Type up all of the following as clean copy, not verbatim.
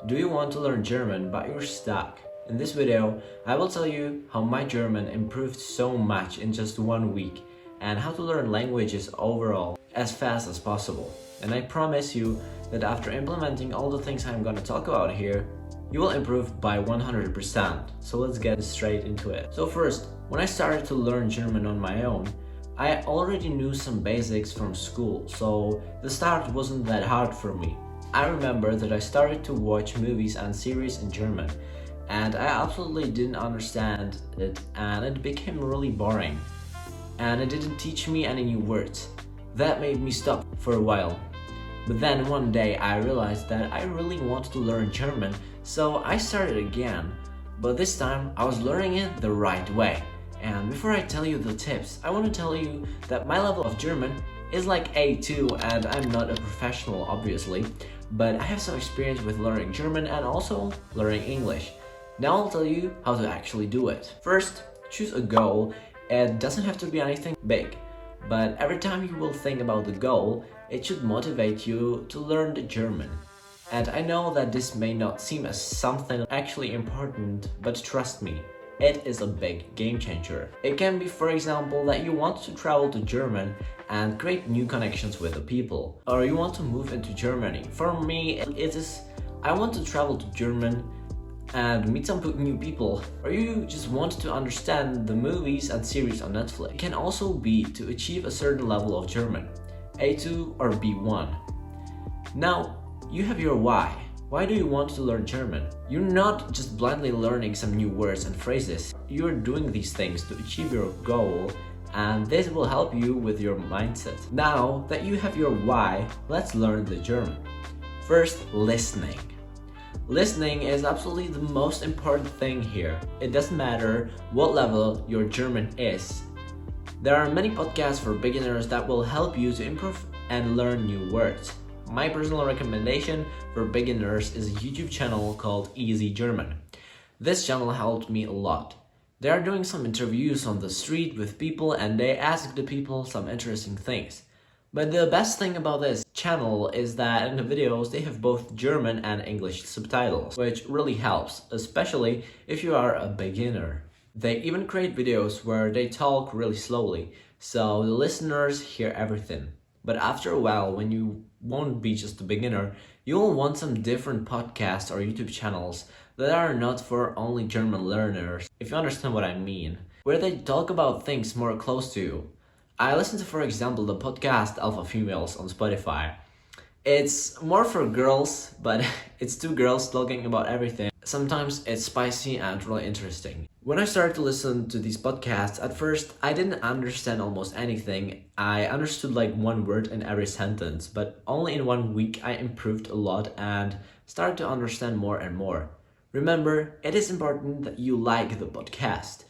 Do you want to learn German but you're stuck? In this video, I will tell you how my German improved so much in just 1 week and how to learn languages overall as fast as possible. And I promise you that after implementing all the things I'm gonna talk about here, you will improve by 100%. So let's get straight into it. So first, when I started to learn German on my own, I already knew some basics from school, so the start wasn't that hard for me. I remember that I started to watch movies and series in German, and I absolutely didn't understand it, and it became really boring. And it didn't teach me any new words. That made me stop for a while. But then one day I realized that I really wanted to learn German, so I started again. But this time I was learning it the right way. And before I tell you the tips, I want to tell you that my level of German is like A2, and I'm not a professional obviously, but I have some experience with learning German and also learning English. Now I'll tell you how to actually do it. First, choose a goal. It doesn't have to be anything big, but every time you will think about the goal, it should motivate you to learn the German. And I know that this may not seem as something actually important, but trust me, it is a big game changer. It can be, for example, that you want to travel to Germany and create new connections with the people, or you want to move into Germany. For me, it is I want to travel to Germany and meet some new people, or you just want to understand the movies and series on Netflix. It can also be to achieve a certain level of German, A2 or B1. Now, you have your why. Why do you want to learn German? You're not just blindly learning some new words and phrases. You're doing these things to achieve your goal, and this will help you with your mindset. Now that you have your why, let's learn the German. First, listening. Listening is absolutely the most important thing here. It doesn't matter what level your German is. There are many podcasts for beginners that will help you to improve and learn new words. My personal recommendation for beginners is a YouTube channel called Easy German. This channel helped me a lot. They are doing some interviews on the street with people and they ask the people some interesting things. But the best thing about this channel is that in the videos they have both German and English subtitles, which really helps, especially if you are a beginner. They even create videos where they talk really slowly, so the listeners hear everything. But after a while, when you won't be just a beginner, you will want some different podcasts or YouTube channels that are not for only German learners, if you understand what I mean, where they talk about things more close to you. I listen to, for example, the podcast Alpha Females on Spotify. It's more for girls, but it's two girls talking about everything. Sometimes it's spicy and really interesting. When I started to listen to these podcasts, at first I didn't understand almost anything. I understood like one word in every sentence, but only in 1 week I improved a lot and started to understand more and more. Remember, it is important that you like the podcast.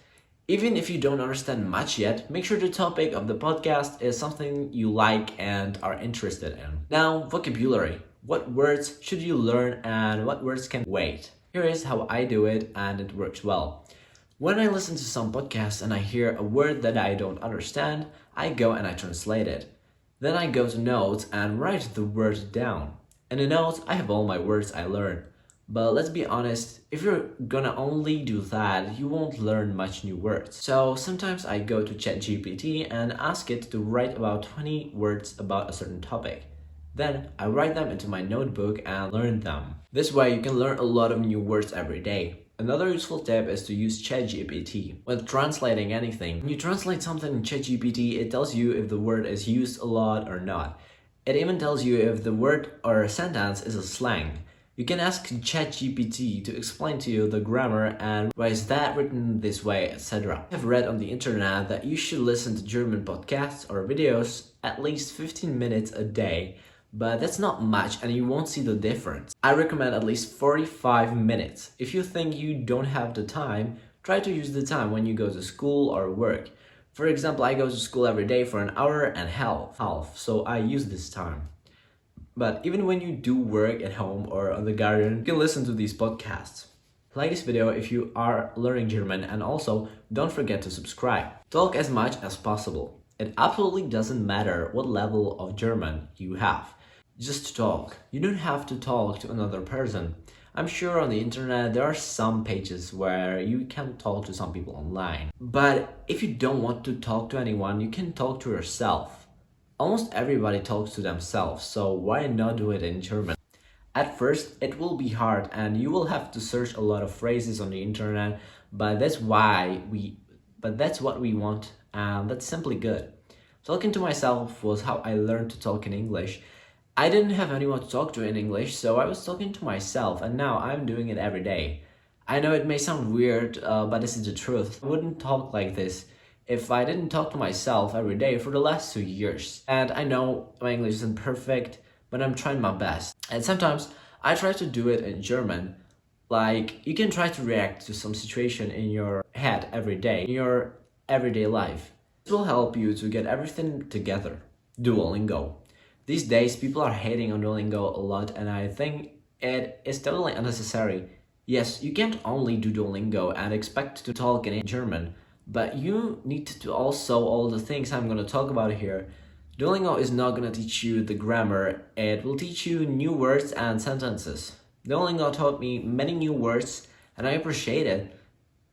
Even if you don't understand much yet, make sure the topic of the podcast is something you like and are interested in. Now, vocabulary. What words should you learn and what words can wait? Here is how I do it and it works well. When I listen to some podcasts and I hear a word that I don't understand, I go and I translate it. Then I go to notes and write the word down. In the notes, I have all my words I learned. But let's be honest, if you're gonna only do that, you won't learn much new words. So sometimes I go to ChatGPT and ask it to write about 20 words about a certain topic. Then I write them into my notebook and learn them. This way you can learn a lot of new words every day. Another useful tip is to use ChatGPT when translating anything. When you translate something in ChatGPT, it tells you if the word is used a lot or not. It even tells you if the word or a sentence is a slang. You can ask ChatGPT to explain to you the grammar and why is that written this way, etc. I have read on the internet that you should listen to German podcasts or videos at least 15 minutes a day, but that's not much and you won't see the difference. I recommend at least 45 minutes. If you think you don't have the time, try to use the time when you go to school or work. For example, I go to school every day for an hour and a half, so I use this time. But even when you do work at home or on the garden, you can listen to these podcasts. Like this video if you are learning German and also don't forget to subscribe. Talk as much as possible. It absolutely doesn't matter what level of German you have. Just talk. You don't have to talk to another person. I'm sure on the internet there are some pages where you can talk to some people online. But if you don't want to talk to anyone, you can talk to yourself. Almost everybody talks to themselves, so why not do it in German? At first, it will be hard and you will have to search a lot of phrases on the internet, but that's what we want, and that's simply good. Talking to myself was how I learned to talk in English. I didn't have anyone to talk to in English, so I was talking to myself, and now I'm doing it every day. I know it may sound weird, but this is the truth. I wouldn't talk like this if I didn't talk to myself every day for the last 2 years. And I know my English isn't perfect, but I'm trying my best. And sometimes I try to do it in German. Like, you can try to react to some situation in your head every day, in your everyday life. This will help you to get everything together. Duolingo. These days, people are hating on Duolingo a lot, and I think it is totally unnecessary. Yes, you can't only do Duolingo and expect to talk in German, but you need to do also all the things I'm gonna talk about here. Duolingo is not gonna teach you the grammar, it will teach you new words and sentences. Duolingo taught me many new words, and I appreciate it.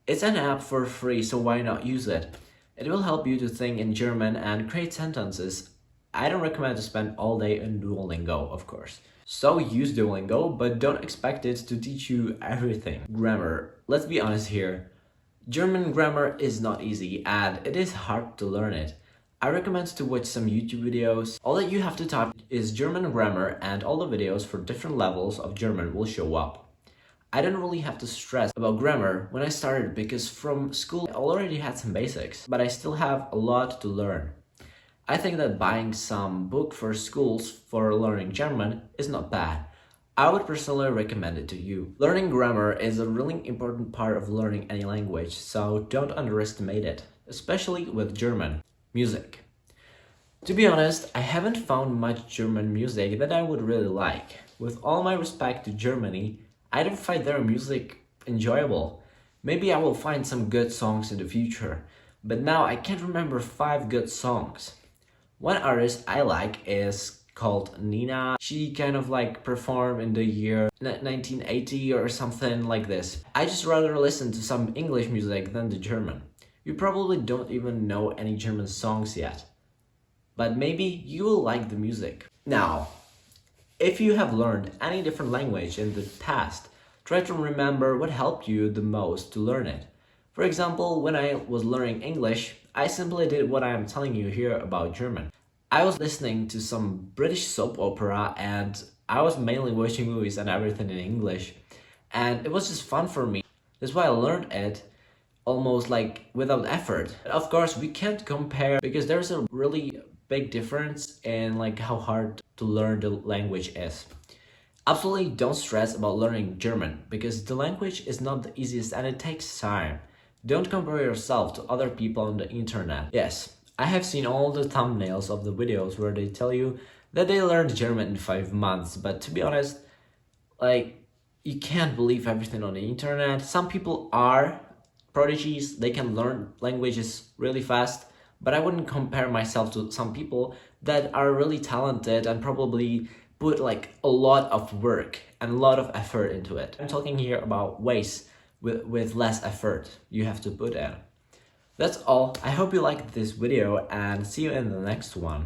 It's an app for free, so why not use it? It will help you to think in German and create sentences. I don't recommend to spend all day in Duolingo, of course. So use Duolingo, but don't expect it to teach you everything. Grammar. Let's be honest here. German grammar is not easy and it is hard to learn it. I recommend to watch some YouTube videos. All that you have to type is German grammar and all the videos for different levels of German will show up. I didn't really have to stress about grammar when I started because from school I already had some basics, but I still have a lot to learn. I think that buying some book for schools for learning German is not bad. I would personally recommend it to you. Learning grammar is a really important part of learning any language, so don't underestimate it, especially with German. Music. To be honest, I haven't found much German music that I would really like. With all my respect to Germany, I don't find their music enjoyable. Maybe I will find some good songs in the future, but now I can't remember 5 good songs. One artist I like is called Nina. She kind of like performed in the year 1980 or something like this. I just rather listen to some English music than the German. You probably don't even know any German songs yet, but maybe you will like the music. Now, if you have learned any different language in the past, try to remember what helped you the most to learn it. For example, when I was learning English, I simply did what I am telling you here about German. I was listening to some British soap opera and I was mainly watching movies and everything in English. And it was just fun for me. That's why I learned it almost like without effort. Of course, we can't compare because there's a really big difference in like how hard to learn the language is. Absolutely don't stress about learning German because the language is not the easiest and it takes time. Don't compare yourself to other people on the internet. Yes, I have seen all the thumbnails of the videos where they tell you that they learned German in 5 months, but to be honest, like, you can't believe everything on the internet. Some people are prodigies, they can learn languages really fast, but I wouldn't compare myself to some people that are really talented and probably put like a lot of work and a lot of effort into it. I'm talking here about ways with less effort you have to put in. That's all. I hope you liked this video and see you in the next one.